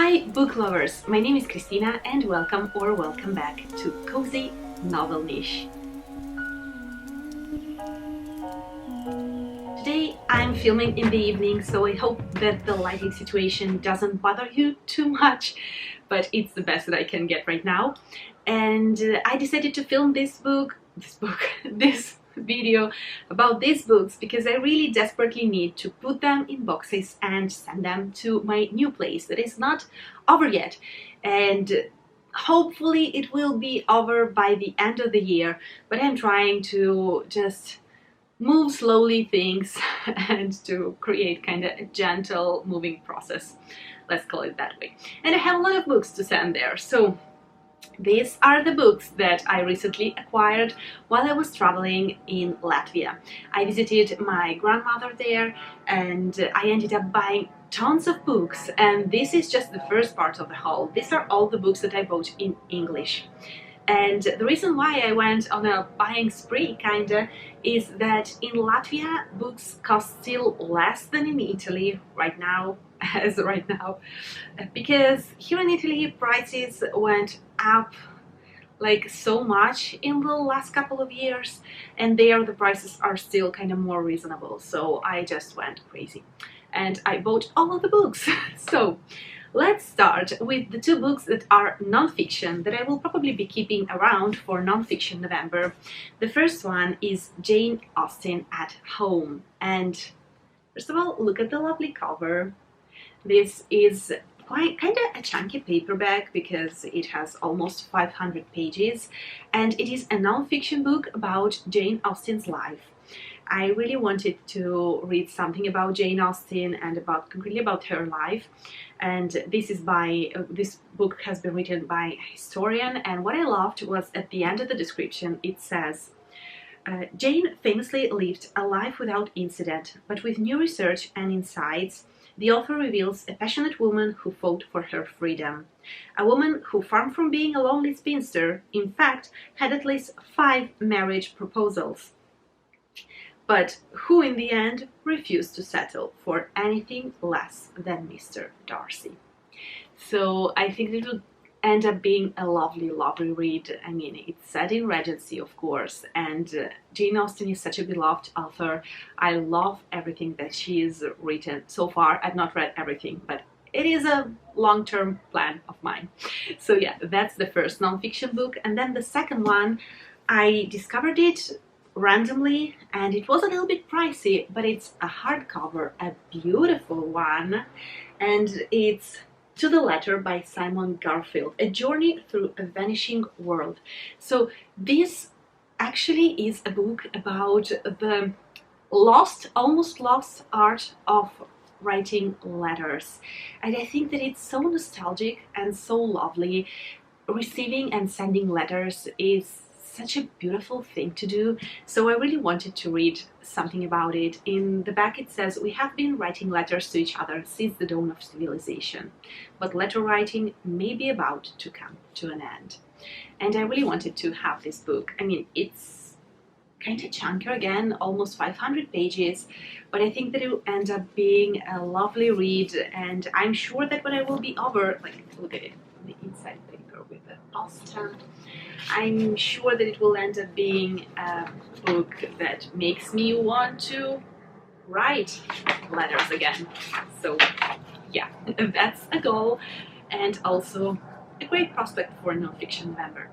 Hi book lovers, my name is Christina and welcome back to Cozy Novel Niche. Today I'm filming in the evening, so I hope that the lighting situation doesn't bother you too much, but it's the best that I can get right now. And I decided to film this video about these books because I really desperately need to put them in boxes and send them to my new place that is not over yet, and hopefully it will be over by the end of the year, but I'm trying to just move slowly things and to create kind of a gentle moving process, let's call it that way. And I have a lot of books to send there, so these are the books that I recently acquired while I was traveling in Latvia. I visited my grandmother there and I ended up buying tons of books, and this is just the first part of the haul. These are all the books that I bought in English. And the reason why I went on a buying spree kinda is that in Latvia books cost still less than in Italy right now, because here in Italy prices went up like so much in the last couple of years, and there the prices are still kind of more reasonable, so I just went crazy and I bought all of the books. So let's start with the two books that are non-fiction that I will probably be keeping around for non-fiction November. The first one is Jane Austen at Home, and first of all, look at the lovely cover. This is quite kind of a chunky paperback because it has almost 500 pages, and it is a non-fiction book about Jane Austen's life. I really wanted to read something about Jane Austen and concretely about her life, and this book has been written by a historian, and what I loved was at the end of the description it says, Jane famously lived a life without incident, but with new research and insights, the author reveals a passionate woman who fought for her freedom. A woman who, far from being a lonely spinster, in fact, had at least 5 marriage proposals, but who in the end refused to settle for anything less than Mr. Darcy. So I think it will end up being a lovely read. I mean, it's set in Regency, of course, and Jane Austen is such a beloved author. I love everything that she has written so far. I've not read everything, but it is a long-term plan of mine. So yeah, that's the first non-fiction book. And then the second one, I discovered it randomly and it was a little bit pricey, but it's a hardcover, a beautiful one, and it's To the Letter by Simon Garfield, A Journey Through a Vanishing World. So this actually is a book about the almost lost art of writing letters, and I think that it's so nostalgic and so lovely. Receiving and sending letters is such a beautiful thing to do, so I really wanted to read something about it. In the back it says, we have been writing letters to each other since the dawn of civilization, but letter writing may be about to come to an end. And I really wanted to have this book. I mean, it's kind of chunky again, almost 500 pages, but I think that it will end up being a lovely read, and I'm sure that when I will be over, like, look at it, the inside paper with the Austen, I'm sure that it will end up being a book that makes me want to write letters again. So yeah, that's a goal and also a great prospect for non-fiction November.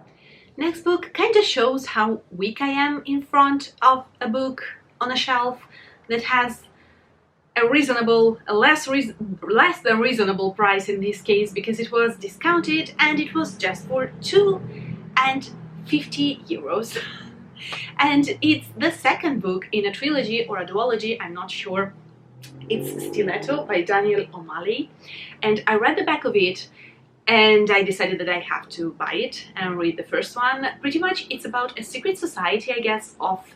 Next book kind of shows how weak I am in front of a book on a shelf that has a less than reasonable price in this case, because it was discounted and it was just for €2.50. And it's the second book in a trilogy or a duology, I'm not sure. It's Stiletto by Daniel O'Malley, and I read the back of it and I decided that I have to buy it and read the first one. Pretty much it's about a secret society, I guess, of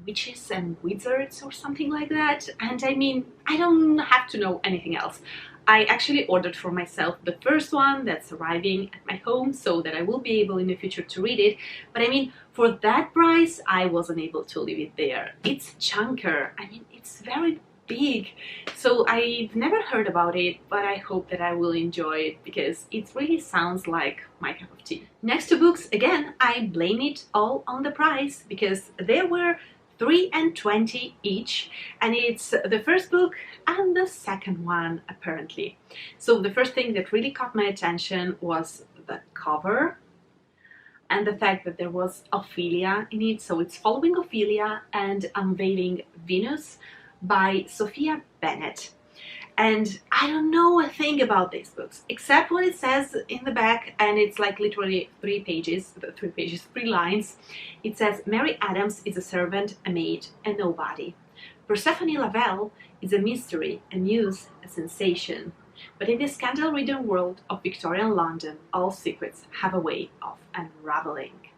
witches and wizards or something like that, and I mean, I don't have to know anything else. I actually ordered for myself the first one that's arriving at my home so that I will be able in the future to read it, but I mean, for that price I wasn't able to leave it there. It's chunker, I mean, it's very big. So I've never heard about it, but I hope that I will enjoy it because it really sounds like my cup of tea. Next to books, again, I blame it all on the price because there were 3 and 20 each, and it's the first book and the second one apparently. So the first thing that really caught my attention was the cover and the fact that there was Ophelia in it. So it's following Ophelia and Unveiling Venus by Sophia Bennett. And I don't know a thing about these books except what it says in the back, and it's like literally 3 lines. It says Mary Adams is a servant, a maid, a nobody. Persephone Lavelle is a mystery, a muse, a sensation. But in this scandal-ridden world of Victorian London, all secrets have a way of unraveling.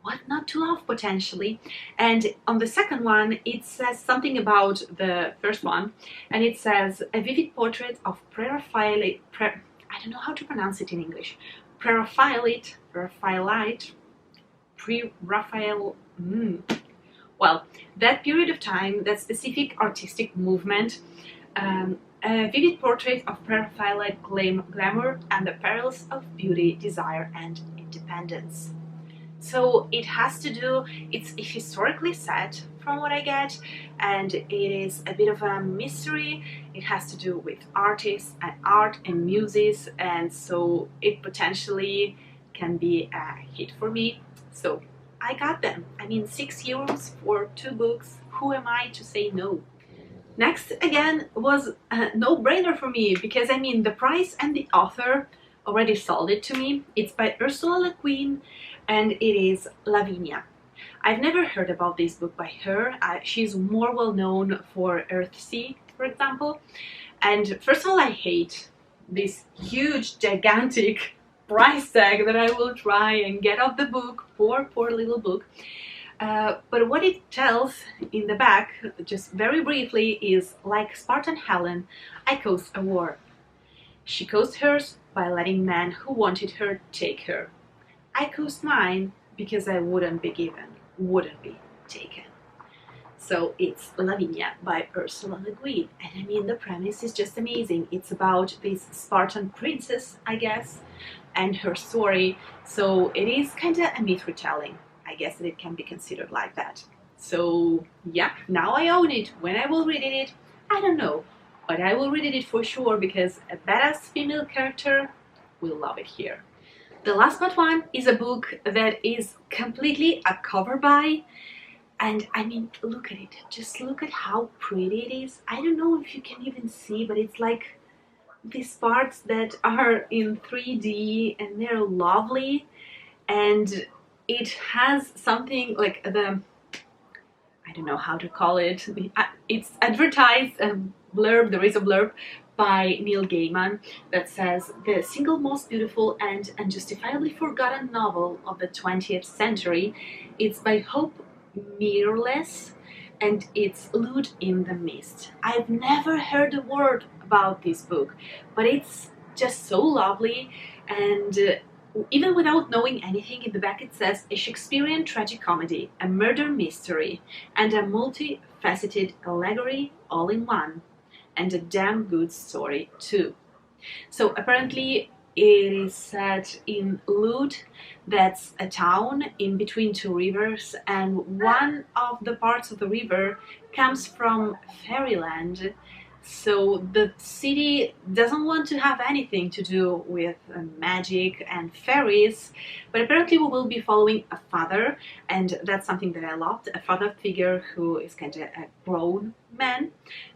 What not to love, potentially. And on the second one, it says something about the first one, and it says a vivid portrait of Preraphaelite, I don't know how to pronounce it in English, Preraphaelite, Pre-Raphael, well, that period of time, that specific artistic movement, a vivid portrait of Preraphaelite glamour and the perils of beauty, desire, and independence. So it has to do, it's historically set from what I get, and it is a bit of a mystery. It has to do with artists and art and muses, and so it potentially can be a hit for me. So I got them. I mean, €6 for 2 books. Who am I to say no? Next, again, was a no-brainer for me because, I mean, the price and the author already sold it to me. It's by Ursula Le Guin, and it is Lavinia. I've never heard about this book by her. She's more well known for Earthsea, for example. And first of all, I hate this huge, gigantic price tag that I will try and get off the book. Poor little book. But what it tells in the back, just very briefly, is like Spartan Helen, I caused a war. She caused hers by letting men who wanted her take her. I caused mine because I wouldn't be given, wouldn't be taken. So it's Lavinia by Ursula Le Guin. And I mean, the premise is just amazing. It's about this Spartan princess, I guess, and her story. So it is kind of a myth retelling. I guess that it can be considered like that. So yeah, now I own it. When I will read it, I don't know. But I will read it for sure because a badass female character will love it here. The last but one is a book that is completely a cover buy. And I mean, look at it. Just look at how pretty it is. I don't know if you can even see, but it's like these parts that are in 3D and they're lovely. And it has something like the, I don't know how to call it. It's advertised, a blurb, there is a blurb by Neil Gaiman that says the single most beautiful and unjustifiably forgotten novel of the 20th century. It's by Hope Mirrorless, and it's Lute in the Mist. I've never heard a word about this book, but it's just so lovely, and even without knowing anything, in the back it says a Shakespearean tragicomedy, a murder mystery, and a multifaceted allegory all in one, and a damn good story too. So apparently it is set in Lute, that's a town in between 2 rivers, and one of the parts of the river comes from fairyland. So the city doesn't want to have anything to do with magic and fairies, but apparently we will be following a father, and that's something that I loved, a father figure who is kind of a grown man,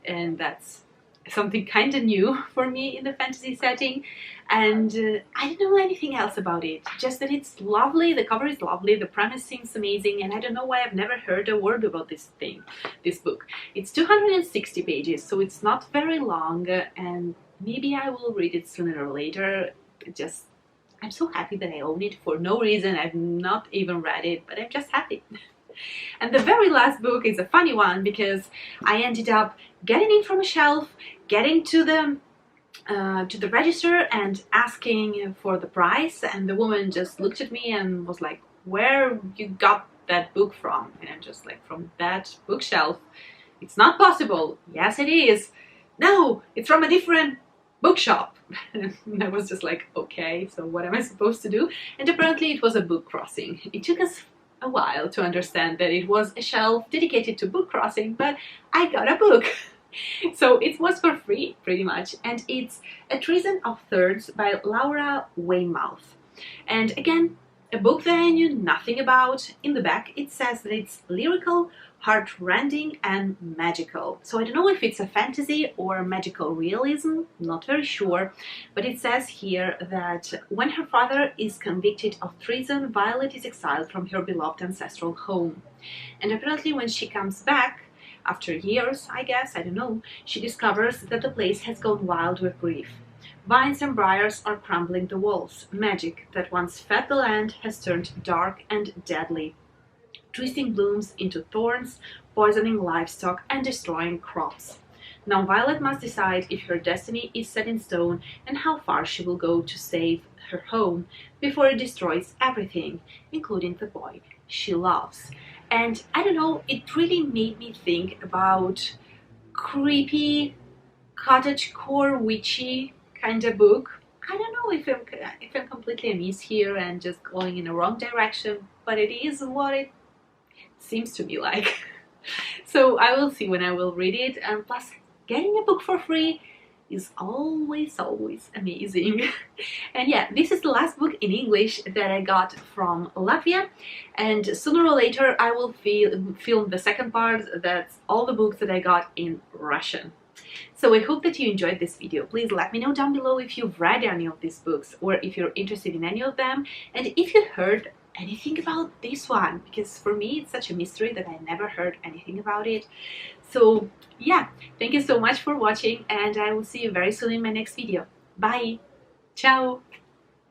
and that's something kind of new for me in the fantasy setting. And I don't know anything else about it, just that it's lovely, the cover is lovely, the premise seems amazing, and I don't know why I've never heard a word about this book. It's 260 pages, so it's not very long, and maybe I will read it sooner or later. I'm so happy that I own it for no reason. I've not even read it, but I'm just happy. And the very last book is a funny one because I ended up getting it from a shelf, getting to the register and asking for the price, and the woman just looked at me and was like, "Where you got that book from? And I'm just like, from that bookshelf? It's not possible. Yes, it is. No, it's from a different bookshop. And I was just like, okay, so what am I supposed to do? And apparently it was a book crossing. It took us a while to understand that it was a shelf dedicated to book crossing, but I got a book. So it was for free, pretty much, and it's A Treason of Thirds by Laura Weymouth. And again, a book that I knew nothing about. In the back it says that it's lyrical, heart-rending and magical. So I don't know if it's a fantasy or magical realism, not very sure, but it says here that when her father is convicted of treason, Violet is exiled from her beloved ancestral home. And apparently when she comes back, after years, I guess, I don't know, she discovers that the place has gone wild with grief. Vines and briars are crumbling the walls. Magic that once fed the land has turned dark and deadly, twisting blooms into thorns, poisoning livestock and destroying crops. Now Violet must decide if her destiny is set in stone and how far she will go to save her home before it destroys everything, including the boy she loves. And I don't know, it really made me think about creepy, cottagecore, witchy kind of book. I don't know if I'm completely amiss here and just going in the wrong direction, but it is what it seems to be like. So I will see when I will read it, and plus getting a book for free is always amazing. And yeah, this is the last book in English that I got from Latvia, and sooner or later I will film the second part. That's all the books that I got in Russian. So I hope that you enjoyed this video. Please let me know down below if you've read any of these books or if you're interested in any of them, and if you heard anything about this one, because for me it's such a mystery that I never heard anything about it. So yeah, thank you so much for watching, and I will see you very soon in my next video. Bye! Ciao!